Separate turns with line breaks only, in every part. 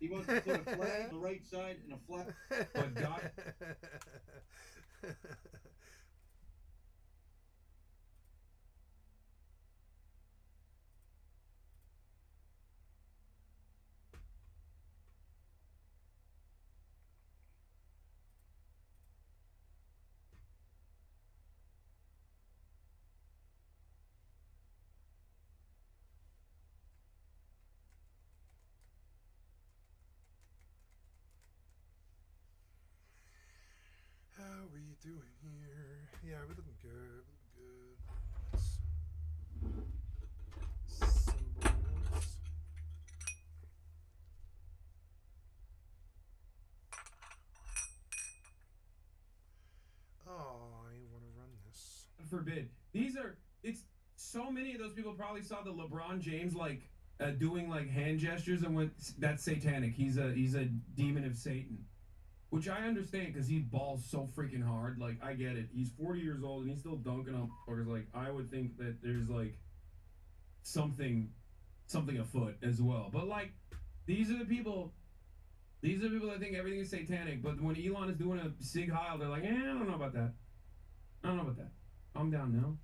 He wants to put a flag on the right side and a flag. But God.
How we doing here? Yeah, we're looking good. Let's symbols. Oh, I want to run this.
Forbid. It's so many of those people probably saw the LeBron James doing like hand gestures and went, that's satanic. He's a demon of Satan. Which I understand because he balls so freaking hard. Like, I get it. He's 40 years old and he's still dunking on fuckers. Like, I would think that there's like something afoot as well. But like, these are the people that think everything is satanic. But when Elon is doing a Sig Heil, they're like, I don't know about that. I don't know about that. I'm down now.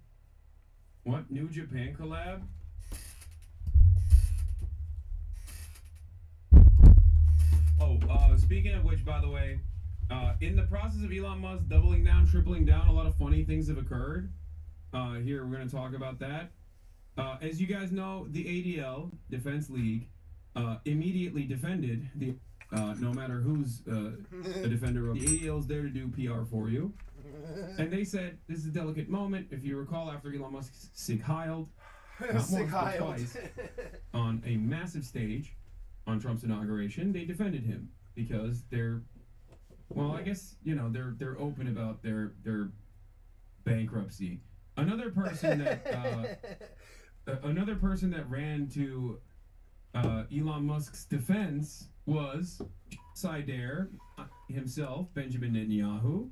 What? New Japan collab? Oh, speaking of which, by the way, in the process of Elon Musk doubling down, tripling down, a lot of funny things have occurred. Here, we're going to talk about that. As you guys know, the ADL, Defense League, immediately defended the, no matter who's a defender of the ADL is there to do PR for you. And they said, this is a delicate moment. If you recall, after Elon Musk Sig Heiled, not once, but twice, on a massive stage on Trump's inauguration, they defended him because they're, well, I guess, you know, they're open about their bankruptcy. Another person that ran to Elon Musk's defense was Alldayerrydaybaby himself, Benjamin Netanyahu.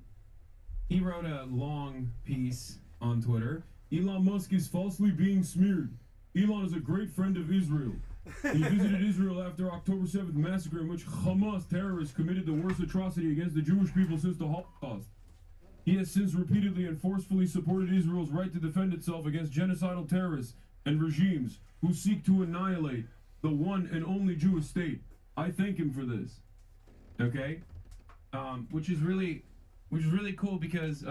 He wrote a long piece on Twitter. Elon Musk is falsely being smeared. Elon is a great friend of Israel. He visited Israel after October 7th massacre in which Hamas terrorists committed the worst atrocity against the Jewish people since the Holocaust. He has since repeatedly and forcefully supported Israel's right to defend itself against genocidal terrorists and regimes who seek to annihilate the one and only Jewish state. I thank him for this. Okay? Which is really cool because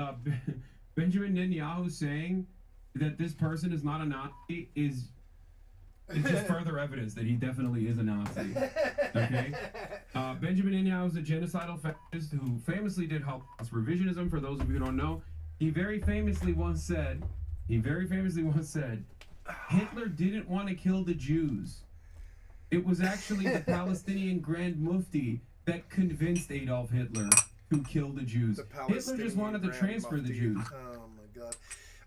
Benjamin Netanyahu saying that this person is not a Nazi is just further evidence that he definitely is a Nazi. Okay? Benjamin Netanyahu is a genocidal fascist who famously did Holocaust revisionism. For those of you who don't know, he very famously once said, Hitler didn't want to kill the Jews. It was actually the Palestinian Grand Mufti that convinced Adolf Hitler to kill the Jews. Hitler just wanted to transfer the Jews.
Oh my god.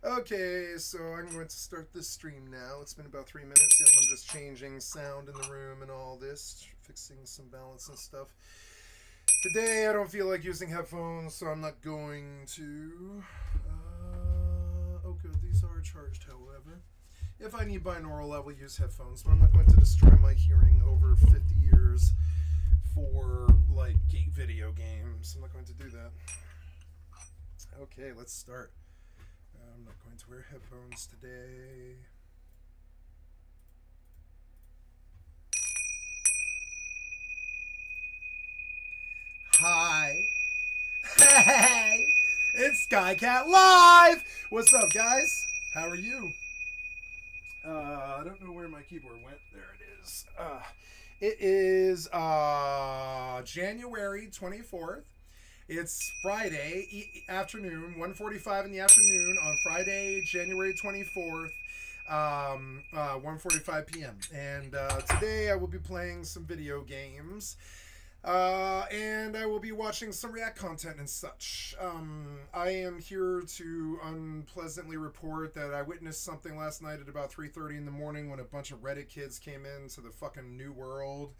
Okay, so I'm going to start this stream now. It's been about 3 minutes yet, and I'm just changing sound in the room and all this, fixing some balance and stuff. Today, I don't feel like using headphones, so I'm not going to. Oh good, these are charged, however. If I need binaural, I will use headphones, but I'm not going to destroy my hearing over 50 years for, like, video games. I'm not going to do that. Okay, let's start. I'm not going to wear headphones today. Hi. Hey! It's Skycat Live! What's up, guys? How are you? I don't know where my keyboard went. There it is. It is January 24th. It's Friday afternoon, 1:45 in the afternoon on Friday, January 24th, 1:45 p.m. And today I will be playing some video games. And I will be watching some React content and such. I am here to unpleasantly report that I witnessed something last night at about 3:30 in the morning when a bunch of Reddit kids came into the fucking New World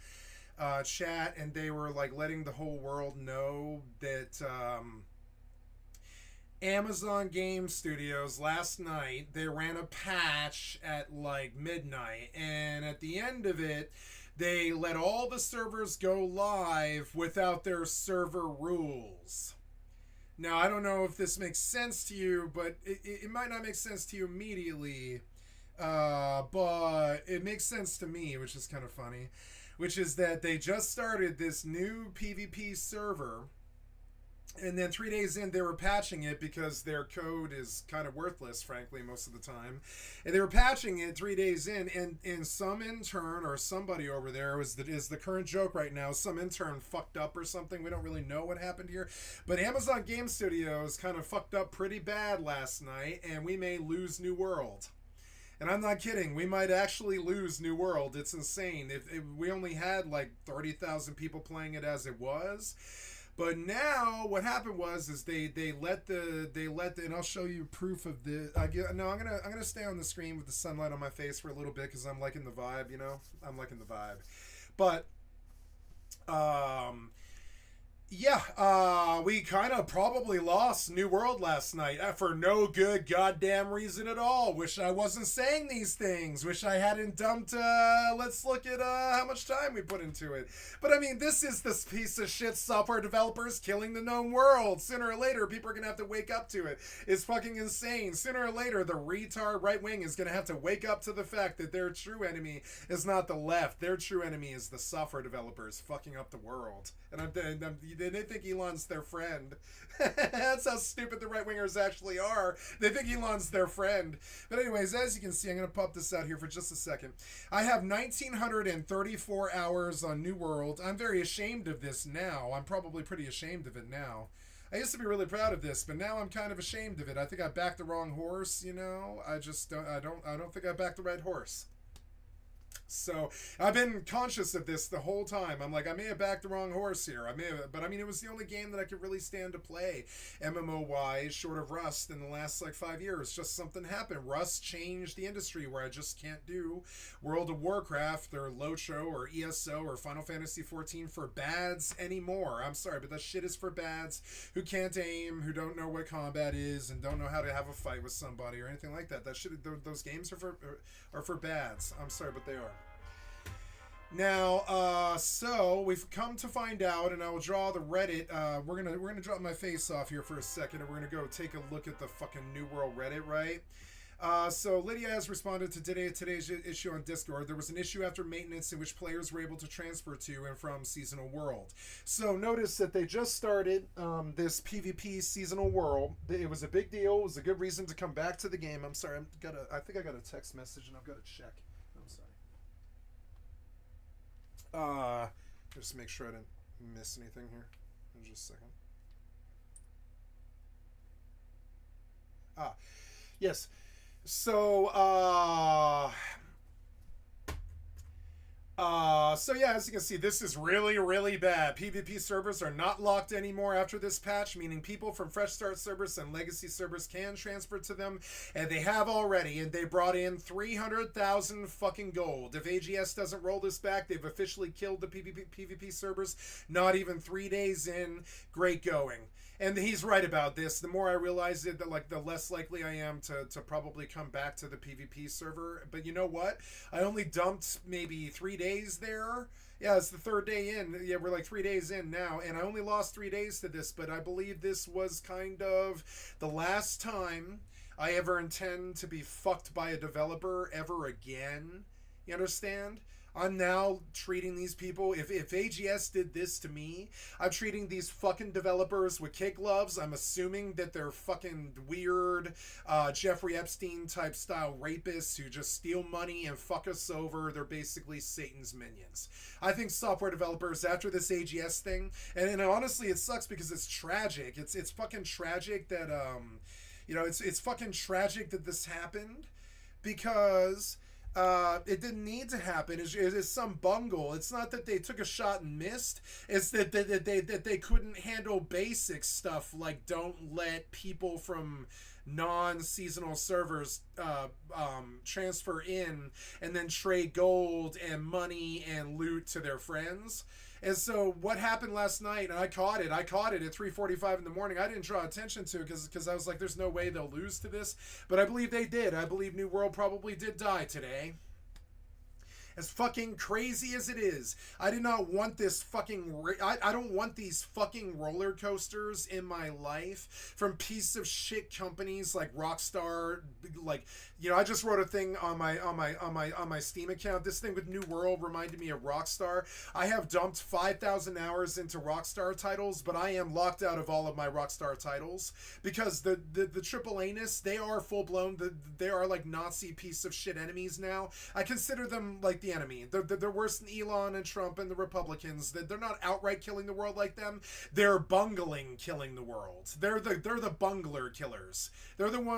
chat, and they were like letting the whole world know that Amazon Game Studios last night, they ran a patch at like midnight, and at the end of it, they let all the servers go live without their server rules. Now, I don't know if this makes sense to you, but it might not make sense to you immediately, but it makes sense to me, which is kind of funny, which is that they just started this new PvP server, and then 3 days in, they were patching it because their code is kind of worthless, frankly, most of the time. And they were patching it 3 days in, and some intern or somebody over there is the current joke right now. Some intern fucked up or something. We don't really know what happened here. But Amazon Game Studios kind of fucked up pretty bad last night, and we may lose New World. And I'm not kidding. We might actually lose New World. It's insane. If we only had like 30,000 people playing it as it was. But now what happened was they let the and I'll show you proof of this. I'm gonna stay on the screen with the sunlight on my face for a little bit because I'm liking the vibe, you know. I'm liking the vibe, but we kind of probably lost New World last night for no good goddamn reason at all. Wish I wasn't saying these things. Wish I hadn't dumped, let's look at how much time we put into it. But I mean, this is this piece of shit software developers killing the known world. Sooner or later, people are going to have to wake up to it. It's fucking insane. Sooner or later, the retard right wing is going to have to wake up to the fact that their true enemy is not the left. Their true enemy is the software developers fucking up the world. And they think Elon's their friend. That's how stupid the right-wingers actually are. They think Elon's their friend. But anyways, as you can see, I'm going to pop this out here for just a second. I have 1,934 hours on New World. I'm very ashamed of this now. I'm probably pretty ashamed of it now. I used to be really proud of this, but now I'm kind of ashamed of it. I think I backed the wrong horse, you know? I don't think I backed the right horse. So I've been conscious of this the whole time. I'm like, I may have backed the wrong horse here. But I mean, it was the only game that I could really stand to play MMO-wise, short of Rust, in the last like 5 years. Just something happened. Rust changed the industry where I just can't do World of Warcraft or LOTRO or ESO or Final Fantasy XIV for bads anymore. I'm sorry, but that shit is for bads who can't aim, who don't know what combat is, and don't know how to have a fight with somebody or anything like that. Those games are for bads. I'm sorry, but they are. Now, so we've come to find out, and I will draw the Reddit. We're gonna drop my face off here for a second, and we're gonna go take a look at the fucking New World Reddit, right? So Lydia has responded to today's issue on Discord. There was an issue after maintenance in which players were able to transfer to and from Seasonal World. So notice that they just started this PvP Seasonal World. It was a big deal. It was a good reason to come back to the game. I'm sorry, I think I got a text message and I've got to check. I'm sorry. Just make sure I didn't miss anything here. Just a second. Yes. So, yeah, as you can see, this is really, really bad. PvP servers are not locked anymore after this patch, meaning people from Fresh Start servers and Legacy servers can transfer to them, and they have already, and they brought in 300,000 fucking gold. If AGS doesn't roll this back, they've officially killed the PvP servers, not even 3 days in. Great going. And he's right about this. The more I realize it, the less likely I am to probably come back to the PvP server. But you know what? I only dumped maybe 3 days there. Yeah, it's the third day in. Yeah, we're like 3 days in now. And I only lost 3 days to this. But I believe this was kind of the last time I ever intend to be fucked by a developer ever again. You understand? I'm now treating these people, if AGS did this to me, I'm treating these fucking developers with kid gloves. I'm assuming that they're fucking weird Jeffrey Epstein type style rapists who just steal money and fuck us over. They're basically Satan's minions. I think software developers, after this AGS thing, and honestly it sucks because it's tragic. It's fucking tragic that, it's fucking tragic that this happened because... it didn't need to happen. It's some bungle. It's not that they took a shot and missed. It's that they couldn't handle basic stuff like don't let people from non-seasonal servers transfer in and then trade gold and money and loot to their friends. And so what happened last night, and I caught it at 3:45 in the morning. I didn't draw attention to it because I was like, there's no way they'll lose to this. But I believe they did. I believe New World probably did die today. As fucking crazy as it is, I did not want this fucking. I don't want these fucking roller coasters in my life from piece of shit companies like Rockstar. Like, you know, I just wrote a thing on my Steam account. This thing with New World reminded me of Rockstar. I have dumped 5,000 hours into Rockstar titles, but I am locked out of all of my Rockstar titles because the AAA-ness, they are full blown. They are like Nazi piece of shit enemies now. I consider them like the enemy. They're worse than Elon and Trump and the Republicans. They're not outright killing the world like them. They're bungling killing the world. They're the bungler killers. They're the ones